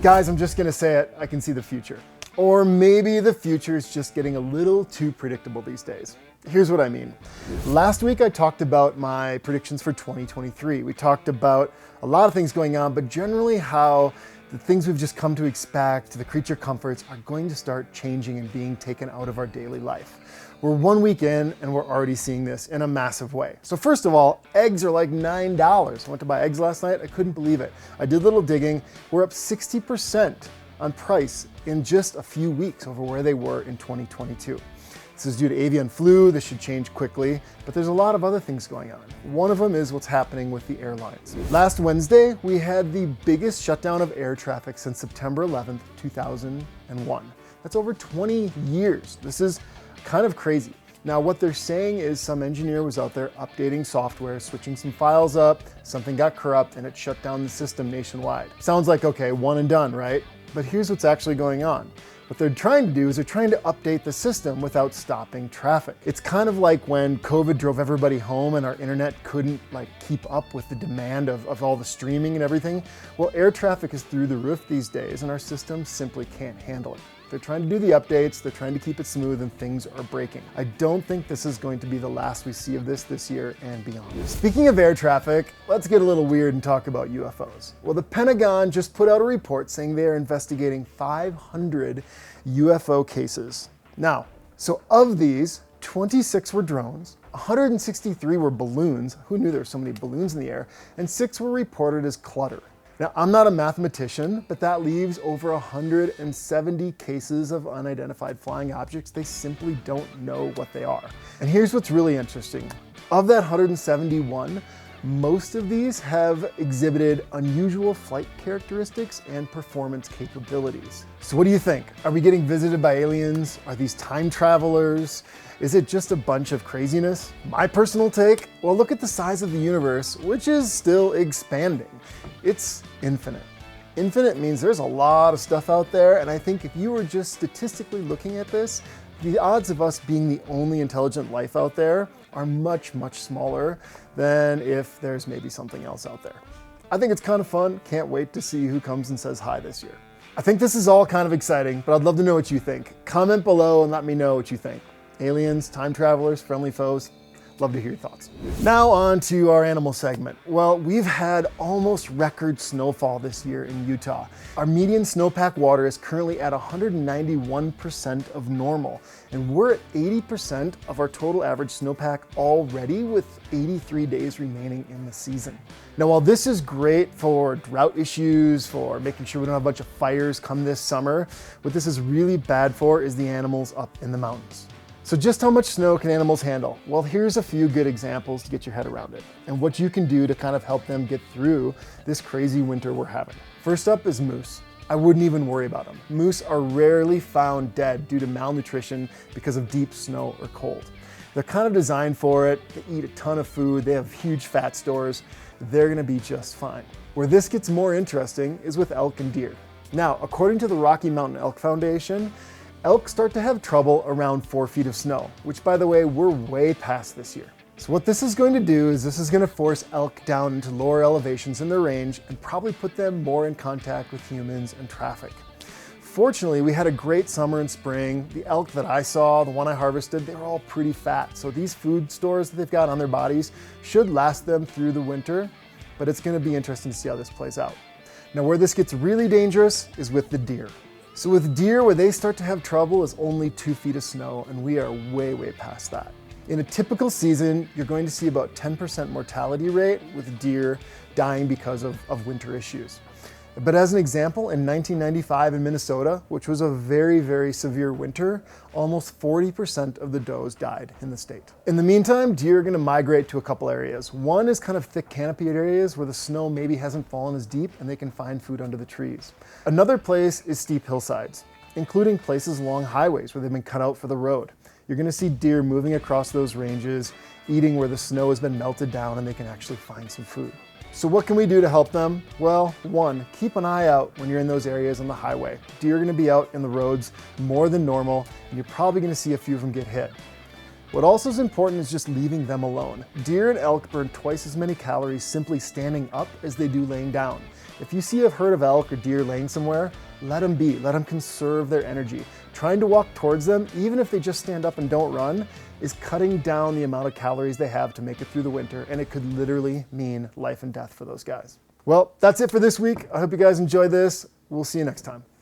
Guys, I'm just gonna say it, I can see the future. Or maybe the future is just getting a little too predictable these days. Here's what I mean. Last week I talked about my predictions for 2023. We talked about a lot of things going on, but generally how the things we've just come to expect, the creature comforts, are going to start changing and being taken out of our daily life. We're 1 week in and we're already seeing this in a massive way. So first of all, eggs are like $9. I went to buy eggs last night, I couldn't believe it. I did a little digging, we're up 60% on price in just a few weeks over where they were in 2022. This is due to avian flu, this should change quickly, but there's a lot of other things going on. One of them is what's happening with the airlines. Last Wednesday, we had the biggest shutdown of air traffic since September 11th, 2001. That's over 20 years. This is kind of crazy. Now, what they're saying is some engineer was out there updating software, switching some files up, something got corrupt, and it shut down the system nationwide. Sounds like, okay, one and done, right? But here's what's actually going on. What they're trying to do is they're trying to update the system without stopping traffic. It's kind of like when COVID drove everybody home and our internet couldn't keep up with the demand of all the streaming and everything. Well, air traffic is through the roof these days and our system simply can't handle it. They're trying to do the updates, they're trying to keep it smooth, and things are breaking. I don't think this is going to be the last we see of this year and beyond. Speaking of air traffic, let's get a little weird and talk about UFOs. Well, the Pentagon just put out a report saying they are investigating 500 UFO cases. Now, so of these, 26 were drones, 163 were balloons, who knew there were so many balloons in the air, and 6 were reported as clutter. Now, I'm not a mathematician, but that leaves over 170 cases of unidentified flying objects. They simply don't know what they are. And here's what's really interesting. Of that 171, most of these have exhibited unusual flight characteristics and performance capabilities. So what do you think? Are we getting visited by aliens? Are these time travelers? Is it just a bunch of craziness? My personal take? Well, look at the size of the universe, which is still expanding. It's infinite. Infinite means there's a lot of stuff out there, and I think if you were just statistically looking at this, the odds of us being the only intelligent life out there are much, much smaller than if there's maybe something else out there. I think it's kind of fun. Can't wait to see who comes and says hi this year. I think this is all kind of exciting, but I'd love to know what you think. Comment below and let me know what you think. Aliens, time travelers, friendly foes. Love to hear your thoughts. Now on to our animal segment. Well, we've had almost record snowfall this year in Utah. Our median snowpack water is currently at 191% of normal, and we're at 80% of our total average snowpack already, with 83 days remaining in the season. Now, while this is great for drought issues, for making sure we don't have a bunch of fires come this summer, what this is really bad for is the animals up in the mountains. So just how much snow can animals handle? Well, here's a few good examples to get your head around it and what you can do to kind of help them get through this crazy winter we're having. First up is moose. I wouldn't even worry about them. Moose are rarely found dead due to malnutrition because of deep snow or cold. They're kind of designed for it. They eat a ton of food. They have huge fat stores. They're gonna be just fine. Where this gets more interesting is with elk and deer. Now, according to the Rocky Mountain Elk Foundation, elk start to have trouble around 4 feet of snow, which, by the way, we're way past this year. So what this is going to do is this is going to force elk down into lower elevations in their range and probably put them more in contact with humans and traffic. Fortunately, we had a great summer and spring. The elk that I saw, the one I harvested, they were all pretty fat. So these food stores that they've got on their bodies should last them through the winter, but it's going to be interesting to see how this plays out. Now, where this gets really dangerous is with the deer. So with deer, where they start to have trouble is only 2 feet of snow, and we are way, way past that. In a typical season, you're going to see about 10% mortality rate with deer dying because of winter issues. But as an example, in 1995 in Minnesota, which was a very, very severe winter, almost 40% of the does died in the state. In the meantime, deer are going to migrate to a couple areas. One is kind of thick canopied areas where the snow maybe hasn't fallen as deep and they can find food under the trees. Another place is steep hillsides, including places along highways where they've been cut out for the road. You're going to see deer moving across those ranges, eating where the snow has been melted down and they can actually find some food. So what can we do to help them? Well, one, keep an eye out when you're in those areas on the highway. Deer are going to be out in the roads more than normal, and you're probably going to see a few of them get hit. What also is important is just leaving them alone. Deer and elk burn twice as many calories simply standing up as they do laying down. If you see a herd of elk or deer laying somewhere, let them be. Let them conserve their energy. Trying to walk towards them, even if they just stand up and don't run, is cutting down the amount of calories they have to make it through the winter, and it could literally mean life and death for those guys. Well, that's it for this week. I hope you guys enjoyed this. We'll see you next time.